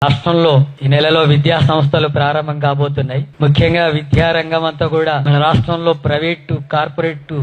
రాష్ట్రంలో ఈ నెలలో విద్యా సంస్థలు ప్రారంభం కాబోతున్నాయి. ముఖ్యంగా విద్యారంగం అంతా కూడా మన రాష్ట్రంలో ప్రైవేటు, కార్పొరేట్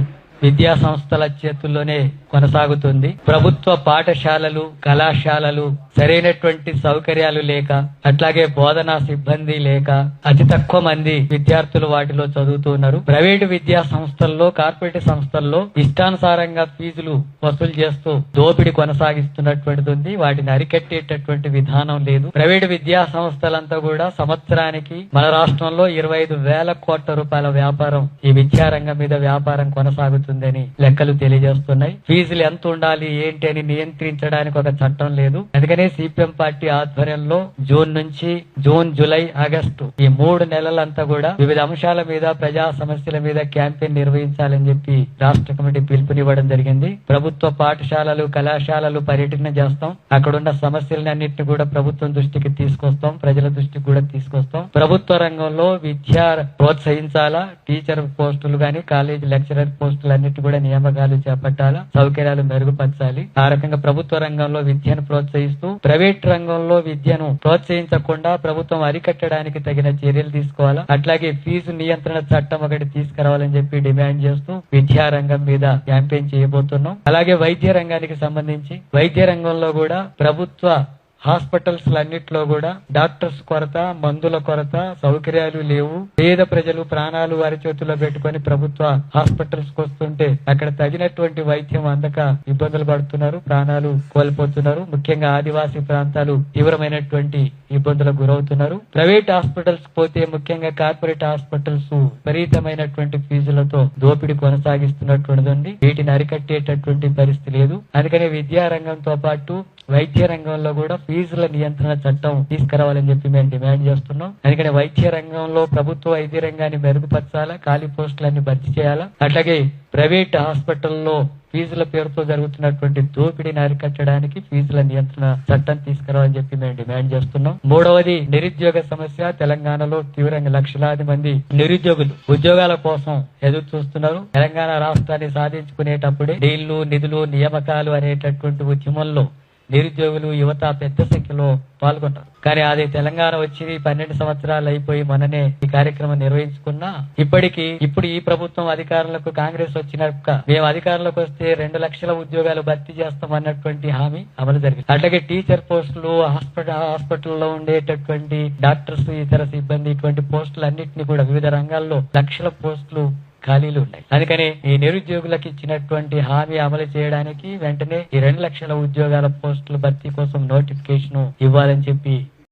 విద్యా సంస్థల చేతుల్లోనే కొనసాగుతుంది. ప్రభుత్వ పాఠశాలలు, కళాశాలలు సరైనటువంటి సౌకర్యాలు లేక, అట్లాగే బోధనా సిబ్బంది లేక అతి తక్కువ మంది విద్యార్థులు వాటిలో చదువుతున్నారు. ప్రైవేటు విద్యా సంస్థల్లో, కార్పొరేట్ సంస్థల్లో ఇష్టానుసారంగా ఫీజులు వసూలు చేస్తూ దోపిడీ కొనసాగిస్తున్నటువంటిది ఉంది. వాటిని అరికట్టేటటువంటి విధానం లేదు. ప్రైవేటు విద్యా సంస్థలంతా కూడా సంవత్సరానికి మన రాష్ట్రంలో 25,000 కోట్ల రూపాయల వ్యాపారం, ఈ విద్యారంగం మీద వ్యాపారం కొనసాగుతుందని లెక్కలు తెలియజేస్తున్నాయి. ఫీజులు ఎంత ఉండాలి ఏంటి అని నియంత్రించడానికి ఒక చట్టం లేదు. అందుకనే సిపిఎం పార్టీ ఆధ్వర్యంలో జూన్, జూలై, ఆగస్టు ఈ 3 నెలలంతా కూడా వివిధ అంశాల మీద, ప్రజా సమస్యల మీద క్యాంపెయిన్ నిర్వహించాలని చెప్పి రాష్ట్ర కమిటీ పిలుపునివ్వడం జరిగింది. ప్రభుత్వ పాఠశాలలు, కళాశాలలు పర్యటన చేస్తాం. అక్కడున్న సమస్యలని అన్నింటినీ కూడా ప్రభుత్వం దృష్టికి తీసుకొస్తాం, ప్రజల దృష్టికి కూడా తీసుకొస్తాం. ప్రభుత్వ రంగంలో విద్య ప్రోత్సహించాలా, టీచర్ పోస్టులు గాని, కాలేజీ లెక్చరర్ పోస్టులు అన్నిటి కూడా నియామకాలు చేపట్టాలా, సౌకర్యాలు మెరుగుపరచాలి. ఆ రకంగా ప్రభుత్వ రంగంలో విద్యను ప్రోత్సహిస్తూ ప్రైవేట్ రంగంలో విద్యను ప్రోత్సహించకుండా ప్రభుత్వం అరికట్టడానికి తగిన చర్యలు తీసుకోవాలా. అట్లాగే ఫీజు నియంత్రణ చట్టం ఒకటి తీసుకురావాలని చెప్పి డిమాండ్ చేస్తూ విద్యా రంగం మీద క్యాంపెయిన్ చేయబోతున్నాం. అలాగే వైద్య రంగానికి సంబంధించి వైద్య రంగంలో కూడా ప్రభుత్వ హాస్పిటల్స్ అన్నిట్లో కూడా డాక్టర్స్ కొరత, మందుల కొరత, సౌకర్యాలు లేవు. పేద ప్రజలు ప్రాణాలు వారి చేతుల్లో పెట్టుకుని ప్రభుత్వ హాస్పిటల్స్ కు వస్తుంటే అక్కడ తగినటువంటి వైద్యం అందక ఇబ్బందులు పడుతున్నారు, ప్రాణాలు కోల్పోతున్నారు. ముఖ్యంగా ఆదివాసీ ప్రాంతాలు తీవ్రమైనటువంటి ఇబ్బందులకు గురవుతున్నారు. ప్రైవేట్ హాస్పిటల్స్ పోతే, ముఖ్యంగా కార్పొరేట్ హాస్పిటల్స్ విపరీతమైనటువంటి ఫీజులతో దోపిడీ కొనసాగిస్తున్నటువంటిది ఉంది. వీటిని అరికట్టేటటువంటి పరిస్థితి లేదు. అందుకని విద్యా రంగంతో పాటు వైద్య రంగంలో కూడా ఫీజుల నియంత్రణ చట్టం తీసుకురావాలని చెప్పి మేము డిమాండ్ చేస్తున్నాం. అందుకని వైద్య రంగంలో ప్రభుత్వ వైద్య రంగాన్ని మెరుగుపరచాలా, ఖాళీ పోస్టులన్నీ భర్తీ చేయాలా. అట్లాగే ప్రైవేట్ హాస్పిటల్లో ఫీజుల పేరుతో జరుగుతున్నటువంటి దోపిడీని అరికట్టడానికి ఫీజుల నియంత్రణ చట్టం తీసుకురావాలని చెప్పి మేము డిమాండ్ చేస్తున్నాం. మూడవది నిరుద్యోగ సమస్య. తెలంగాణలో తీవ్రంగా లక్షలాది మంది నిరుద్యోగులు ఉద్యోగాల కోసం ఎదురు చూస్తున్నారు. తెలంగాణ రాష్ట్రాన్ని సాధించుకునేటప్పుడే నీళ్లు, నిధులు, నియామకాలు అనేటటువంటి ఉద్యమంలో నిరుద్యోగులు, యువత పెద్ద సంఖ్యలో పాల్గొంటారు. కానీ అది తెలంగాణ వచ్చి 12 సంవత్సరాలు అయిపోయి మననే ఈ కార్యక్రమం నిర్వహించుకున్నా ఇప్పుడు ఈ ప్రభుత్వం అధికారంలోకి, కాంగ్రెస్ వచ్చినాక మేము అధికారంలోకి వస్తే 2 లక్షల ఉద్యోగాలు భర్తీ చేస్తాం అన్నటువంటి హామీ అమలు జరిగింది. అట్లాగే టీచర్ పోస్టులు, హాస్పిటల్లో ఉండేటటువంటి డాక్టర్స్, ఇతర సిబ్బంది, ఇటువంటి పోస్టులు అన్నింటినీ కూడా వివిధ రంగాల్లో లక్షల పోస్టులు ఖాళీలు ఉన్నాయి. అందుకని ఈ నిరుద్యోగులకు ఇచ్చినటువంటి హామీ అమలు చేయడానికి వెంటనే ఈ 2 లక్షల ఉద్యోగాల పోస్టుల భర్తీ కోసం నోటిఫికేషన్ ఇవ్వాలని చెప్పి